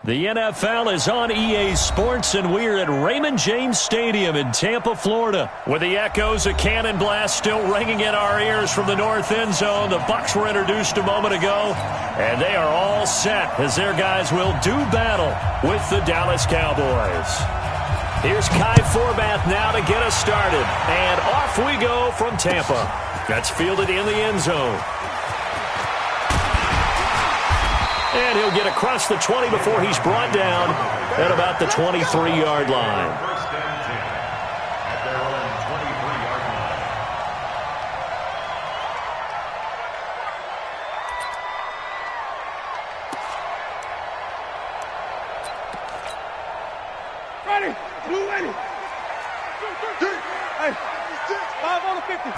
The NFL is on EA Sports, and we're at Raymond James Stadium in Tampa, Florida, with the echoes of cannon blast still ringing in our ears from the north end zone. The Bucs were introduced a moment ago, and they are all set as their guys will do battle with the Dallas Cowboys. Here's Kai Forbath now to get us started, and off we go from Tampa. That's fielded in the end zone. And he'll get across the 20 before he's brought down at about the 23-yard line. Ready, blue ready. 5 on the 50.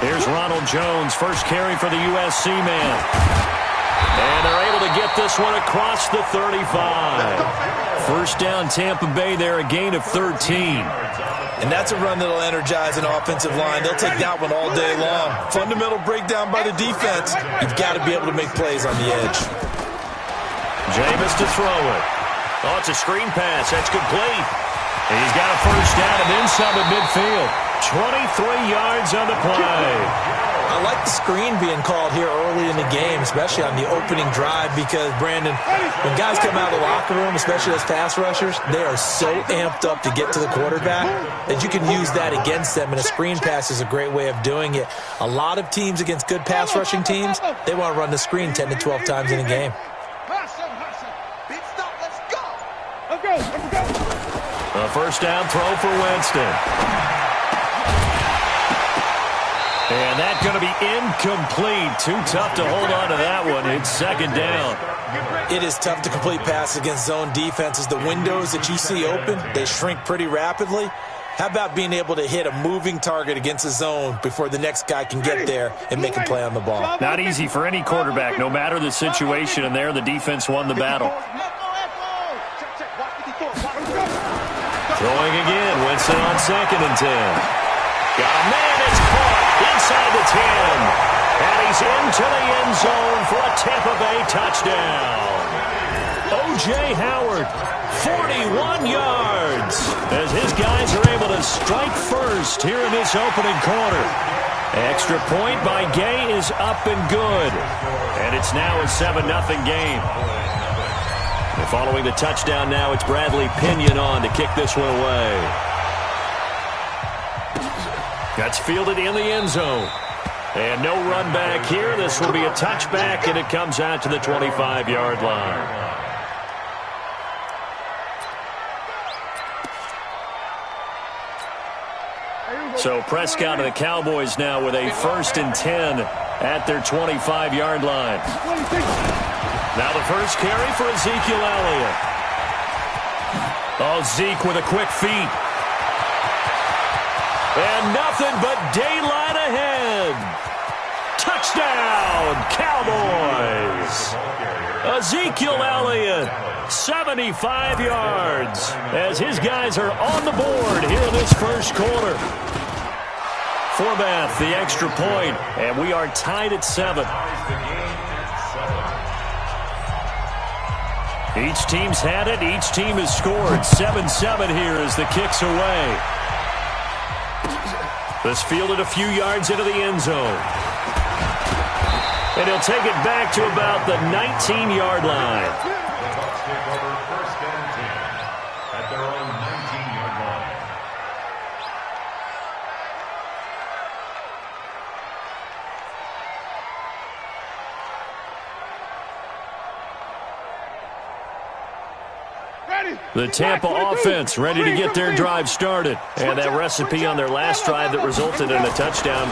Here's Ronald Jones, first carry for the USC man. And they're able to get this one across the 35. First down, Tampa Bay there, a gain of 13. And that's a run that'll energize an offensive line. They'll take that one all day long. Fundamental breakdown by the defense. You've got to be able to make plays on the edge. Jameis to throw it. Oh, it's a screen pass. That's complete. And he's got a first down and then some at midfield. 23 yards on the play. I like the screen being called here early in the game, especially on the opening drive, because, Brandon, when guys come out of the locker room, especially as pass rushers, they are so amped up to get to the quarterback that you can use that against them, and a screen pass is a great way of doing it. A lot of teams against good pass rushing teams, they want to run the screen 10 to 12 times in a game. A first down throw for Winston. And that's going to be incomplete. Too tough to hold on to that one. It's second down. It is tough to complete passes against zone defenses. The windows that you see open, they shrink pretty rapidly. How about being able to hit a moving target against a zone before the next guy can get there and make a play on the ball? Not easy for any quarterback, no matter the situation, and there the defense won the battle. Throwing again, Winston on 2nd and 10. Got a man, it's caught inside the 10. And he's into the end zone for a Tampa Bay touchdown. O.J. Howard, 41 yards, as his guys are able to strike first here in this opening quarter. Extra point by Gay is up and good. And it's now a 7-0 game. And following the touchdown now, it's Bradley Pinion on to kick this one away. That's fielded in the end zone. And no run back here. This will be a touchback, and it comes out to the 25-yard line. So Prescott and the Cowboys now with a 1st and 10 at their 25-yard line. Now the first carry for Ezekiel Elliott. Oh, Zeke with a quick feed. And nothing but daylight ahead. Touchdown, Cowboys. Ezekiel Elliott, 75 yards, as his guys are on the board here in this first quarter. Forbath, the extra point, and we are tied at 7. Each team's had it. Each team has scored. 7-7 here as the kick's away. This fielded a few yards into the end zone. And he'll take it back to about the 19-yard line. At their own 19-yard line. The Tampa offense ready to get their drive started. And that recipe on their last drive that resulted in a touchdown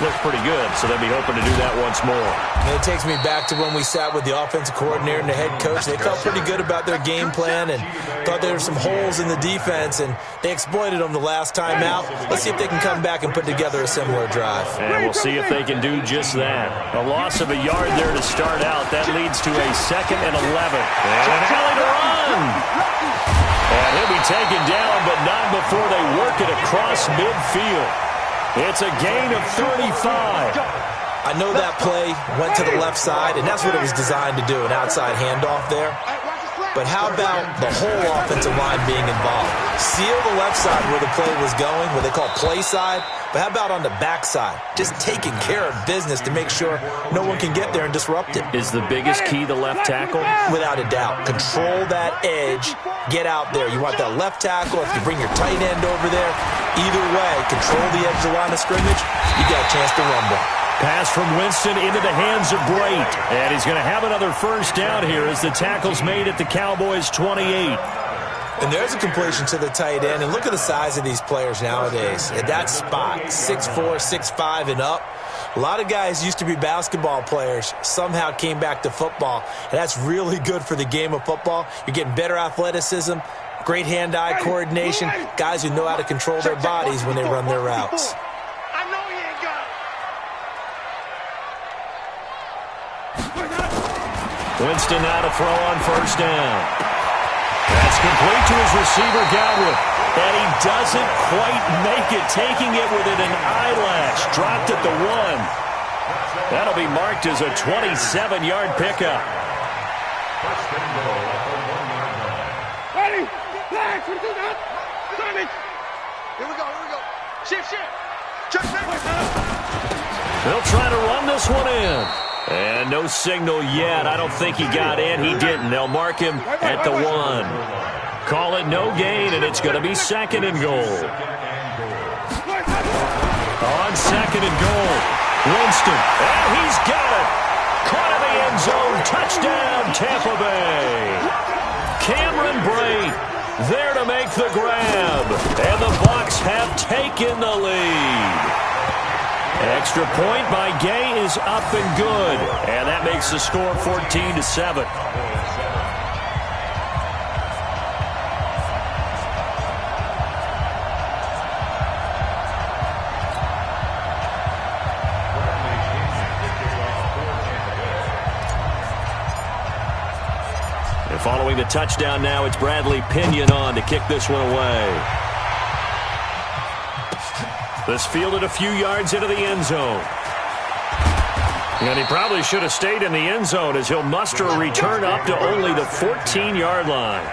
looked pretty good, so they'll be hoping to do that once more. And it takes me back to when we sat with the offensive coordinator and the head coach. They felt pretty good about their game plan and thought there were some holes in the defense, and they exploited them the last time out. Let's see if they can come back and put together a similar drive. And we'll see if they can do just that. A loss of a yard there to start out. That leads to a 2nd and 11. And an alley to run. And he'll be taken down, but not before they work it across midfield. It's a gain of 35. I know that play went to the left side, and that's what it was designed to do, an outside handoff there. but how about the whole offensive line being involved? Seal the left side where the play was going, what they call play side, but how about on the back side? Just taking care of business to make sure no one can get there and disrupt it. Is the biggest key the left tackle? Without a doubt. Control that edge. Get out there. You want that left tackle. If you bring your tight end over there, either way, control the edge of the line of scrimmage, you got a chance to rumble. Pass from Winston into the hands of Brait. And he's going to have another first down here as the tackle's made at the Cowboys' 28. And there's a completion to the tight end. And look at the size of these players nowadays. At that spot, 6'4", 6'5", and up. A lot of guys used to be basketball players, somehow came back to football. And that's really good for the game of football. You're getting better athleticism, great hand-eye coordination, guys who know how to control their bodies when they run their routes. I know he ain't got it. Winston now to throw on first down. That's complete to his receiver, Godwin. And he doesn't quite make it, taking it within an eyelash. Dropped at the 1. That'll be marked as a 27-yard pickup. Ready? Flag. Scrimmage. Here we go. Shift. Check back. They'll try to run this one in. And no signal yet. I don't think he got in. He didn't. They'll mark him at the 1. Call it no gain, and it's going to be 2nd and goal. On 2nd and goal, Winston. And he's got it. Caught in the end zone. Touchdown, Tampa Bay. Cameron Brait there to make the grab. And the Bucs have taken the lead. Extra point by Gay is up and good. And that makes the score 14-7. And following the touchdown now, it's Bradley Pinion on to kick this one away. This fielded a few yards into the end zone. And he probably should have stayed in the end zone as he'll muster a return up to only the 14-yard line.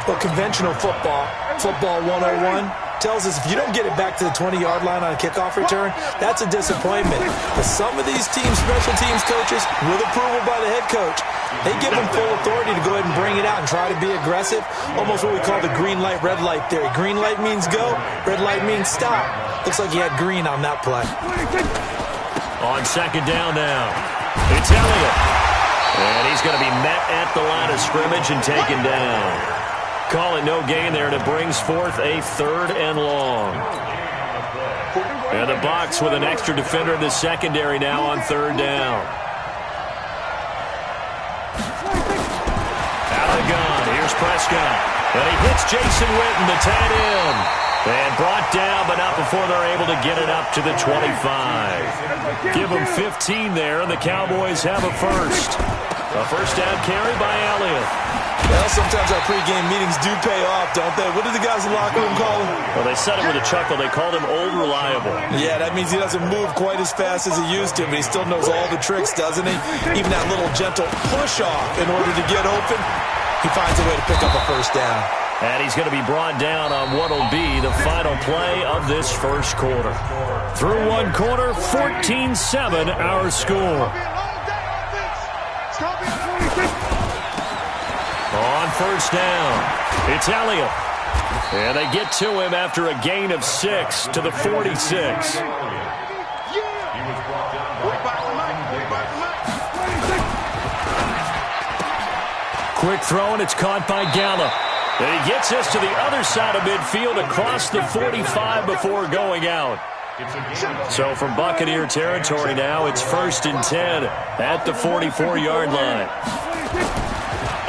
Well, conventional football 101, tells us if you don't get it back to the 20-yard line on a kickoff return, that's a disappointment. But some of these teams, special teams coaches, with approval by the head coach, they give them full authority to go ahead and bring it out and try to be aggressive. Almost what we call the green light, red light theory. Green light means go, red light means stop. Looks like he had green on that play. On 2nd down now, it's Elliott. And he's going to be met at the line of scrimmage and taken down. Call it no gain there, and it brings forth a 3rd and long. And the Bucs with an extra defender in the secondary now on 3rd down. Out of the gun, here's Prescott. And he hits Jason Witten, the tight end. And brought down, but not before they're able to get it up to the 25. Give them 15 there, and the Cowboys have a first. A first down carry by Elliott. Well, sometimes our pregame meetings do pay off, don't they? What did the guys in the locker room call him? Well, they said it with a chuckle. They called him Old Reliable. Yeah, that means he doesn't move quite as fast as he used to, but he still knows all the tricks, doesn't he? Even that little gentle push-off in order to get open, he finds a way to pick up a first down. And he's going to be brought down on what will be the final play of this first quarter. Through one quarter, 14-7 our score. On first down, it's Elliott. And they get to him after a gain of 6 to the 46. Quick throw, and it's caught by Gallup. And he gets this to the other side of midfield across the 45 before going out. So from Buccaneer territory now, it's 1st and 10 at the 44-yard line.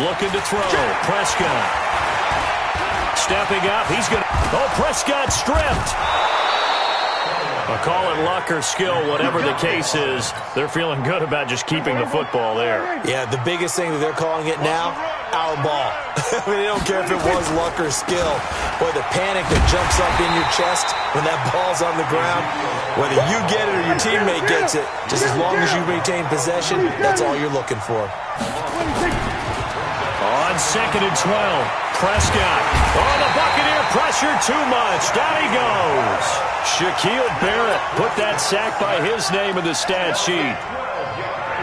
Looking to throw, Prescott. Stepping up, he's going to... Oh, Prescott stripped. I'll call it luck or skill, whatever the case is. They're feeling good about just keeping the football there. Yeah, the biggest thing that they're calling it now, our ball. I mean, they don't care if it was luck or skill. Boy, the panic that jumps up in your chest when that ball's on the ground, whether you get it or your teammate gets it, just as long as you maintain possession, that's all you're looking for. On On 2nd and 12, Prescott. Oh, the Buccaneer pressure too much. Down he goes. Shaquille Barrett put that sack by his name in the stat sheet.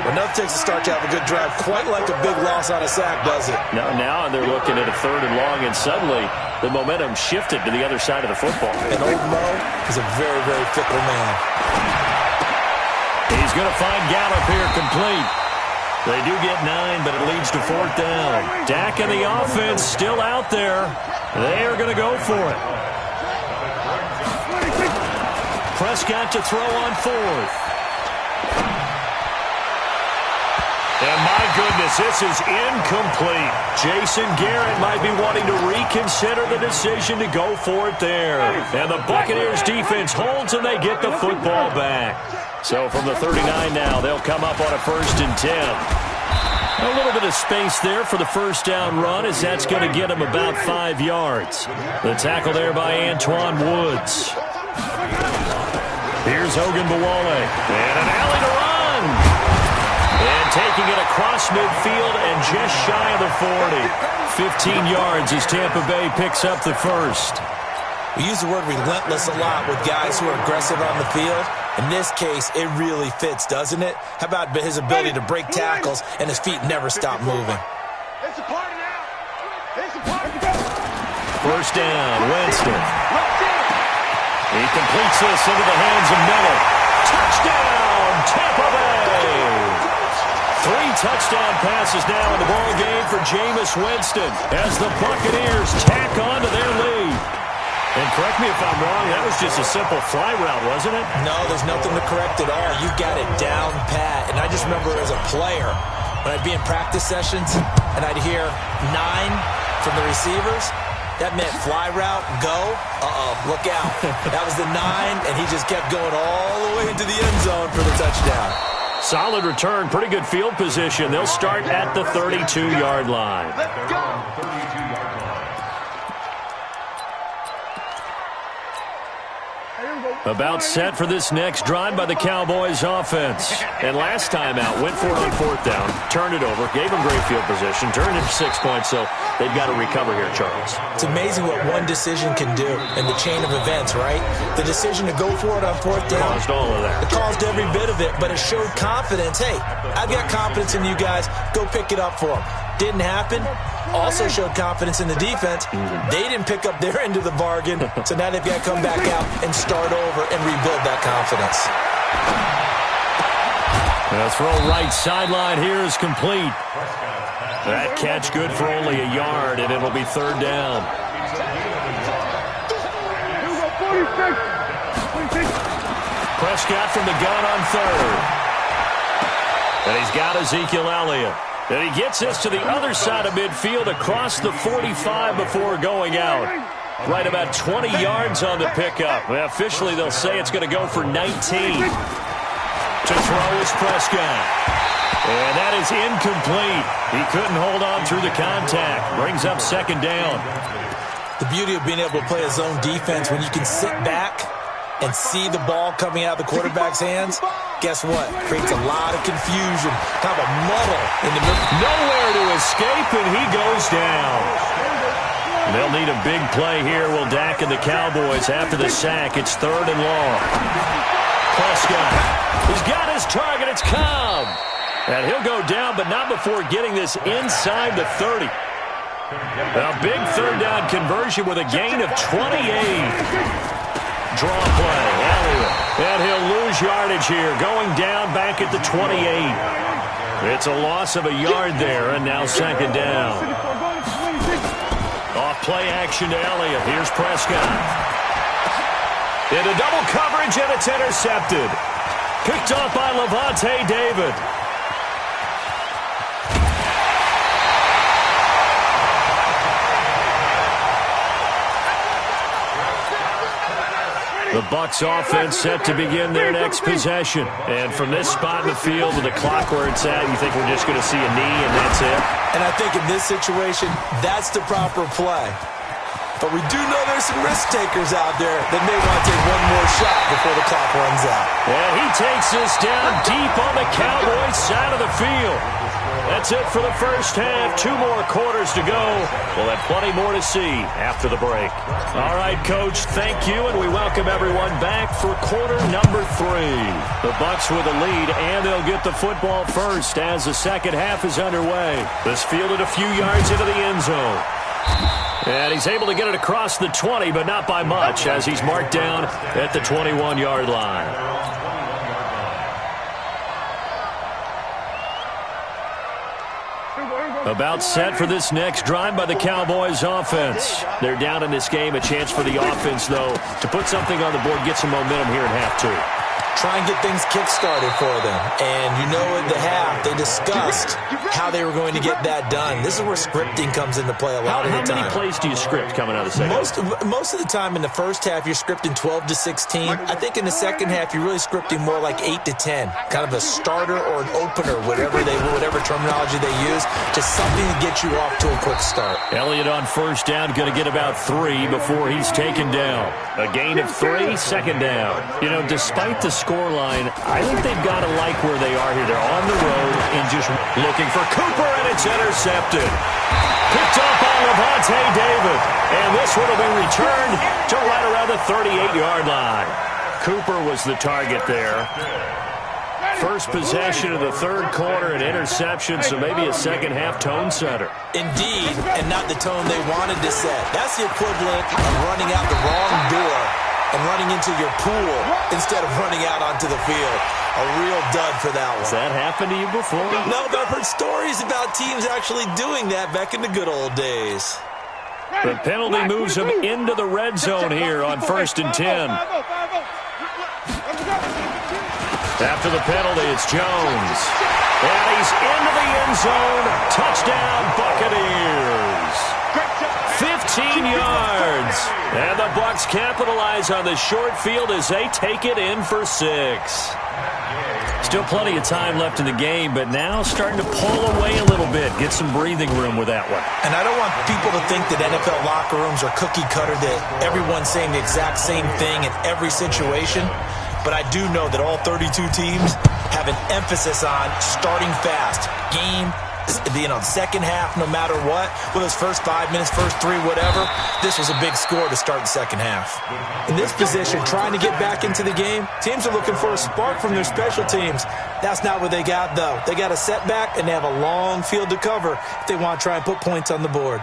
Well, nothing takes a start to have a good drive, quite like a big loss on a sack, does it? Now they're looking at a 3rd and long, and suddenly the momentum shifted to the other side of the football. And old Mo is a very, very fickle man. He's going to find Gallup here complete. They do get 9, but it leads to 4th down. Dak and the offense still out there. They are going to go for it. Prescott to throw on 4th. And my goodness, this is incomplete. Jason Garrett might be wanting to reconsider the decision to go for it there. And the Buccaneers defense holds and they get the football back. So from the 39 now, they'll come up on a 1st and 10. A little bit of space there for the first down run as that's going to get them about 5 yards. The tackle there by Antoine Woods. Here's Hogan Bawale. And an alley to run. And taking it across midfield and just shy of the 40. 15 yards as Tampa Bay picks up the first. We use the word relentless a lot with guys who are aggressive on the field. In this case, it really fits, doesn't it? How about his ability to break tackles and his feet never stop moving? It's a party now. It's a party. First down, Winston. He completes this into the hands of Miller. Touchdown, Tampa Bay! 3 touchdown passes now in the ball game for Jameis Winston as the Buccaneers tack on to their lead. And correct me if I'm wrong, that was just a simple fly route, wasn't it? No, there's nothing to correct at all. You got it down pat. And I just remember as a player, when I'd be in practice sessions and I'd hear 9 from the receivers, that meant fly route, go, look out. That was the 9, and he just kept going all the way into the end zone for the touchdown. Solid return, pretty good field position. They'll start at the 32-yard line. Let's go. About set for this next drive by the Cowboys offense. And last time out, went for it on 4th down, turned it over, gave them great field position, turned it to 6 points, so they've got to recover here, Charles. It's amazing what one decision can do in the chain of events, right? The decision to go for it on 4th down. Caused all of that. It caused every bit of it, but it showed confidence. Hey, I've got confidence in you guys. Go pick it up for them. Didn't happen. Also showed confidence in the defense. They didn't pick up their end of the bargain, so now they've got to come back out and start over and rebuild that confidence. The throw right sideline here is complete. That catch good for only a yard, and it'll be 3rd down. Prescott from the gun on 3rd. And he's got Ezekiel Elliott. And he gets this to the other side of midfield across the 45 before going out. Right about 20 yards on the pickup. Well, officially, they'll say it's going to go for 19. To throw is Prescott. And that is incomplete. He couldn't hold on through the contact. Brings up 2nd down. The beauty of being able to play a zone defense when you can sit back and see the ball coming out of the quarterback's hands, guess what? Creates a lot of confusion, kind of a muddle in the middle. Nowhere to escape, and he goes down. They'll need a big play here, will Dak and the Cowboys after the sack. It's 3rd and long. Prescott, he's got his target. It's Cobb. And he'll go down, but not before getting this inside the 30. A big 3rd down conversion with a gain of 28. Draw play, Elliott, and he'll lose yardage here, going down back at the 28. It's a loss of a yard there, and now 2nd down. Off play action to Elliott. Here's Prescott. Into double coverage, and it's intercepted. Picked off by Levante David. The Bucs offense set to begin their next possession. And from this spot in the field with the clock where it's at, you think we're just going to see a knee and that's it? And I think in this situation, that's the proper play. But we do know there's some risk takers out there that may want to take one more shot before the clock runs out. And he takes this down deep on the Cowboys side of the field. That's it for the first half. 2 more quarters to go. We'll have plenty more to see after the break. All right, Coach, thank you, and we welcome everyone back for quarter number 3. The Bucs with a lead, and they'll get the football first as the second half is underway. This fielded a few yards into the end zone. And he's able to get it across the 20, but not by much, as he's marked down at the 21-yard line. About set for this next drive by the Cowboys offense. They're down in this game. A chance for the offense, though, to put something on the board, get some momentum here in half 2. Try and get things kick-started for them. And you know at the half, they discussed how they were going to get that done. This is where scripting comes into play a lot of the time. How many plays do you script coming out of the second half? Most of the time in the first half, you're scripting 12 to 16. I think in the second half, you're really scripting more like 8 to 10. Kind of a starter or an opener, whatever terminology they use, just something to get you off to a quick start. Elliott on first down, going to get about 3 before he's taken down. A gain of 3, second down. You know, despite the scoreline, I think they've got to like where they are here. They're on the road and just looking for Cooper, and it's intercepted. Picked up by Levante David, and this one will be returned to right around the 38-yard line. Cooper was the target there. First possession of the third quarter, an interception, so maybe a second-half tone setter. Indeed, and not the tone they wanted to set. That's the equivalent of running out the wrong door and running into your pool instead of running out onto the field. A real dud for that one. Has that happened to you before? No, but I've heard stories about teams actually doing that back in the good old days. The penalty moves him into the red zone here on 1st and 10. After the penalty, it's Jones. And he's into the end zone. Touchdown, Buccaneers. 15 yards. And the Bucs capitalize on the short field as they take it in for 6. Still plenty of time left in the game, but now starting to pull away a little bit. Get some breathing room with that one. And I don't want people to think that NFL locker rooms are cookie cutter, that everyone's saying the exact same thing in every situation. But I do know that all 32 teams have an emphasis on starting fast. Game, second half, no matter what. Whether it's first 5 minutes, first 3, whatever. This was a big score to start the second half. In this position, trying to get back into the game, teams are looking for a spark from their special teams. That's not what they got, though. They got a setback, and they have a long field to cover if they want to try and put points on the board.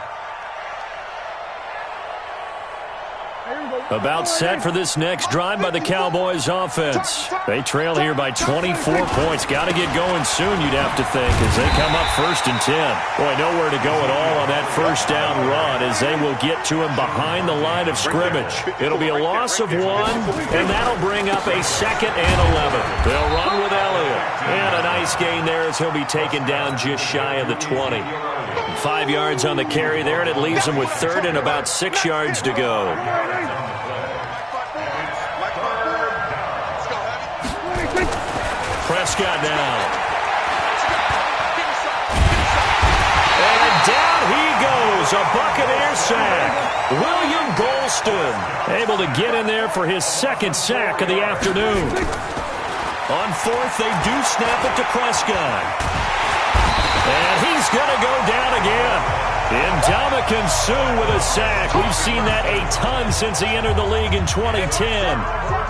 About set for this next drive by the Cowboys offense. They trail here by 24 points. Got to get going soon, you'd have to think, as they come up 1st and 10. Boy, nowhere to go at all on that first down run as they will get to him behind the line of scrimmage. It'll be a loss of 1, and that'll bring up a 2nd and 11. They'll run with Elliott. And a nice gain there as he'll be taken down just shy of the 20. 5 yards on the carry there, and it leaves him with 3rd and about 6 yards to go. Prescott now. And down he goes. A Buccaneer sack. William Golston able to get in there for his 2nd sack of the afternoon. On 4th, they do snap it to Prescott. And he's going to go down again. Ndamukong Suh with a sack. We've seen that a ton since he entered the league in 2010.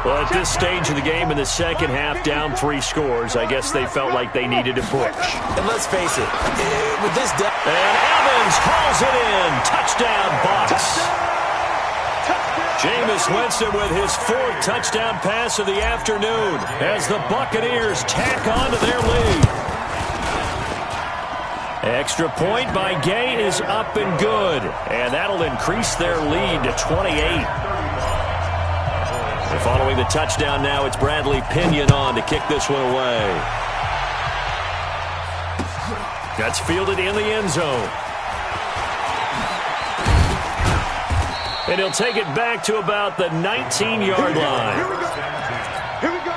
Well, at this stage of the game in the second half, down 3 scores, I guess they felt like they needed a push. And let's face it, with this depth... And Evans hauls it in. Touchdown, Bucs. Jameis Winston with his 4th touchdown pass of the afternoon as the Buccaneers tack on to their lead. Extra point by Gay is up and good, and that'll increase their lead to 28. And following the touchdown now, it's Bradley Pinion on to kick this one away. That's fielded in the end zone. And he'll take it back to about the 19-yard line. Here we go. Here we go.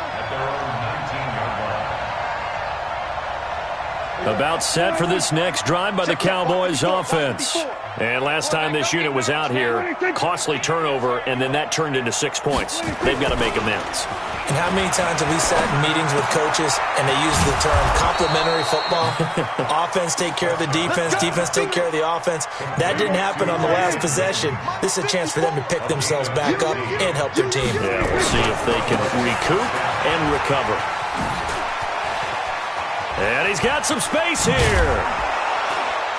About set for this next drive by the Cowboys offense. And last time this unit was out here, costly turnover, and then that turned into 6 points. They've got to make amends. And how many times have we sat in meetings with coaches and they use the term complementary football? Offense take care of the defense, defense take care of the offense. That didn't happen on the last possession. This is a chance for them to pick themselves back up and help their team. Yeah, we'll see if they can recoup and recover. And he's got some space here.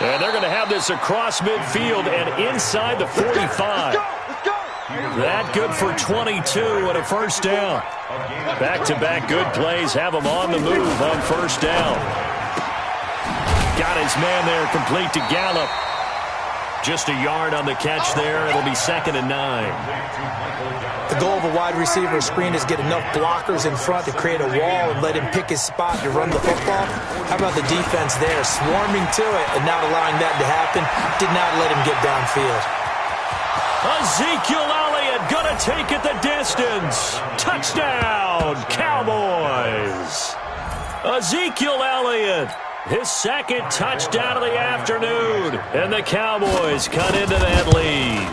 And they're going to have this across midfield and inside the 45. That good for 22 and a first down. Back-to-back good plays have him on the move on first down. Got his man there complete to Gallup. Just a yard on the catch there. It'll be 2nd and 9. The goal of a wide receiver screen is get enough blockers in front to create a wall and let him pick his spot to run the football. How about the defense there, swarming to it and not allowing that to happen? Did not let him get downfield. Ezekiel Elliott gonna take it the distance. Touchdown, Cowboys. Ezekiel Elliott, his 2nd touchdown of the afternoon. And the Cowboys cut into that lead.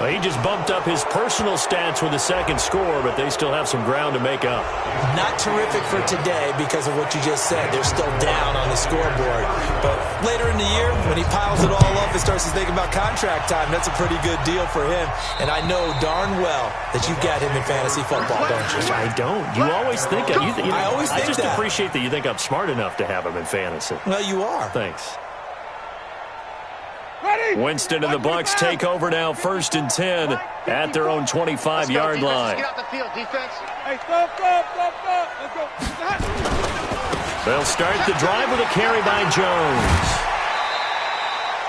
Well, he just bumped up his personal stats with a 2nd score, but they still have some ground to make up. Not terrific for today because of what you just said. They're still down on the scoreboard. But later in the year, when he piles it all up and starts to think about contract time, that's a pretty good deal for him. And I know darn well that you've got him in fantasy football, don't you? I don't. You always think I always think I just that. appreciate that you think I'm smart enough to have him in fantasy. Well, you are. Thanks. Winston and the Bucs take over now, 1st and 10 at their own 25-yard line. Get out the field, defense. Hey, stop. They'll start the drive with a carry by Jones.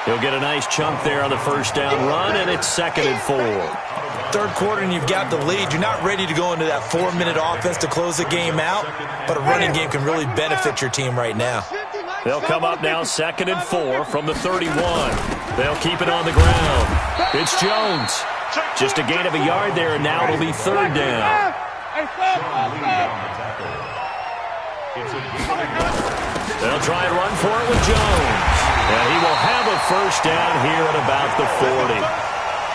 He'll get a nice chunk there on the first down run, and it's 2nd and 4. 3rd quarter and you've got the lead. You're not ready to go into that 4-minute offense to close the game out, but a running game can really benefit your team right now. They'll come up now 2nd and 4 from the 31. They'll keep it on the ground. It's Jones. Just a gain of a yard there, and now it'll be 3rd down. They'll try and run for it with Jones. And he will have a first down here at about the 40.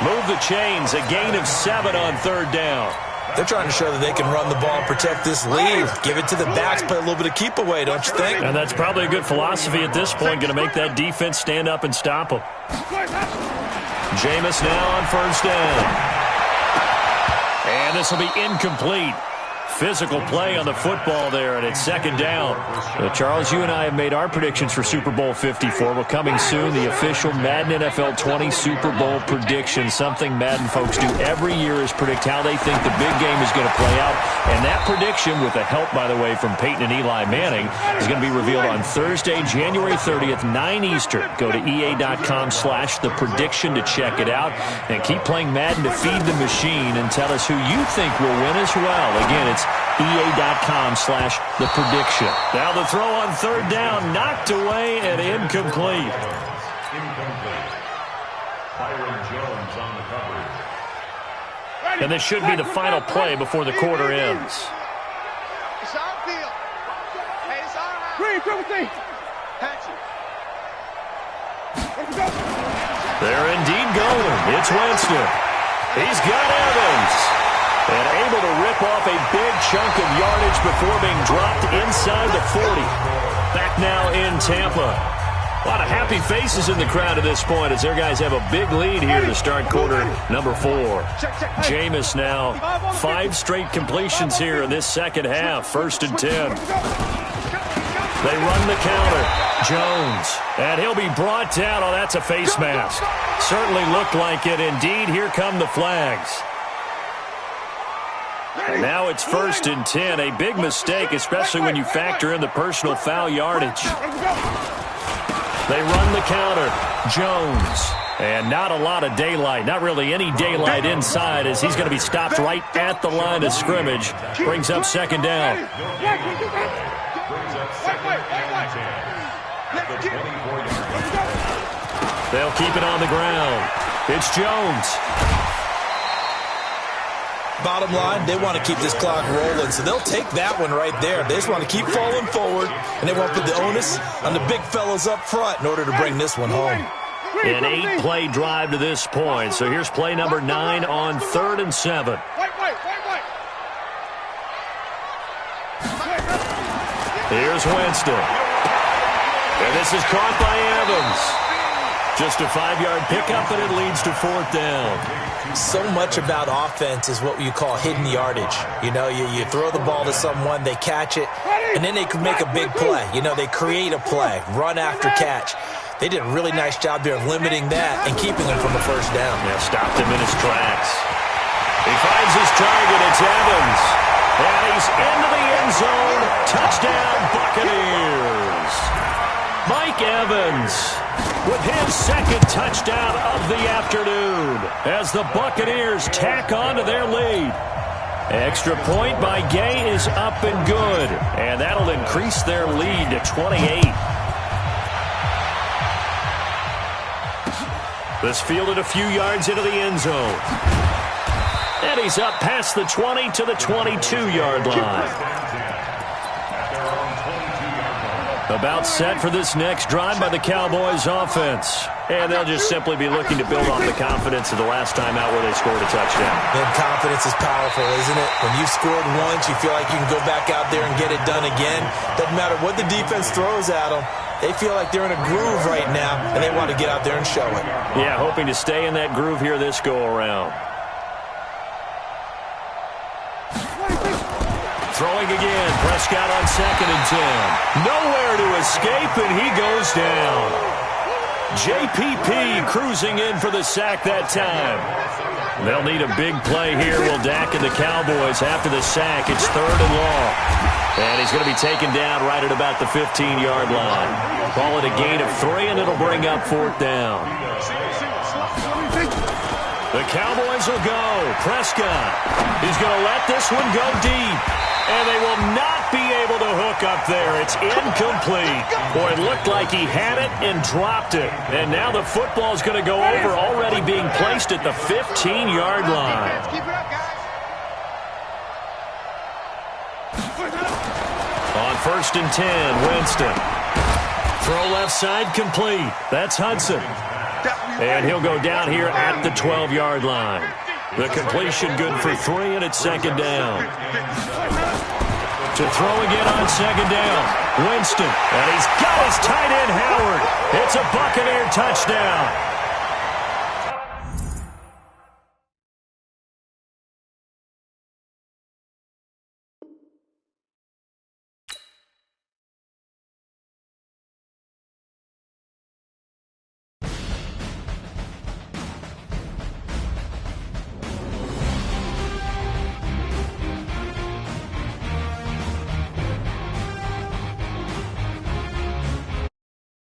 Move the chains, a gain of 7 on 3rd down. They're trying to show that they can run the ball and protect this lead. Give it to the backs, play a little bit of keep away, don't you think? And that's probably a good philosophy at this point, going to make that defense stand up and stop them. Jameis now on first down. And this will be incomplete. Physical play on the football there, and it's 2nd down. Charles, you and I have made our predictions for Super Bowl 54. We're coming soon, the official Madden NFL 20 Super Bowl prediction. Something Madden folks do every year is predict how they think the big game is going to play out. And that prediction, with the help, by the way, from Peyton and Eli Manning, is going to be revealed on Thursday, January 30th, 9 Eastern. Go to EA.com/theprediction to check it out. And keep playing Madden to feed the machine and tell us who you think will win as well. Again, it's EA.com/theprediction. Now the throw on 3rd down, knocked away and incomplete. And this should be the final play before the quarter ends. It's our field. Hey, it's our house. They're indeed going. It's Winston. He's got Evans. And able to rip off a big chunk of yardage before being dropped inside the 40. Back now in Tampa. A lot of happy faces in the crowd at this point as their guys have a big lead here to start quarter number 4. Jameis now 5 straight completions here in this 2nd half. 1st and 10. They run the counter. Jones. And he'll be brought down. Oh, that's a face mask. Certainly looked like it. Indeed, here come the flags. And now it's 1st and 10. A big mistake, especially when you factor in the personal foul yardage. They run the counter. Jones. And not a lot of daylight. Not really any daylight inside as he's going to be stopped right at the line of scrimmage. Brings up 2nd down. They'll keep it on the ground. It's Jones. Bottom line, they want to keep this clock rolling, so they'll take that one right there. They just want to keep falling forward, and they want to put the onus on the big fellas up front in order to bring this one home. An 8-play drive to this point. So here's play number 9 on 3rd and 7. Here's Winston. And this is caught by Evans. Just a 5-yard pickup, and it leads to 4th down. So much about offense is what you call hidden yardage. You know, you throw the ball to someone, they catch it, and then they can make a big play. You know, they create a play, run after catch. They did a really nice job there of limiting that and keeping him from a first down. Yeah, stopped him in his tracks. He finds his target. It's Evans. And he's into the end zone. Touchdown, Buccaneers. Mike Evans with his second touchdown of the afternoon as the Buccaneers tack on to their lead. Extra point by Gay is up and good, and that'll increase their lead to 28. This fielded a few yards into the end zone. And he's up past the 20 to the 22-yard line. About set for this next drive by the Cowboys offense. And they'll just simply be looking to build off the confidence of the last time out where they scored a touchdown. And confidence is powerful, isn't it? When you've scored once, you feel like you can go back out there and get it done again. Doesn't matter what the defense throws at them. They feel like they're in a groove right now, and they want to get out there and show it. Yeah, hoping to stay in that groove here this go-around. Throwing again, Prescott on 2nd and 10. Nowhere to escape, and he goes down. JPP cruising in for the sack that time. They'll need a big play here. Will Dak and the Cowboys after the sack. It's 3rd and long. And he's going to be taken down right at about the 15-yard line. Call it a gain of 3, and it'll bring up 4th down. The Cowboys will go. Prescott. He's going to let this one go deep. And they will not be able to hook up there. It's incomplete. Boy, it looked like he had it and dropped it. And now the football's going to go over, already being placed at the 15-yard line. On 1st and 10, Winston. Throw left side complete. That's Hudson. And he'll go down here at the 12-yard line. The completion good for 3, and it's 2nd down. To throw again on 2nd down. Winston. And he's got his tight end, Howard. It's a Buccaneer touchdown.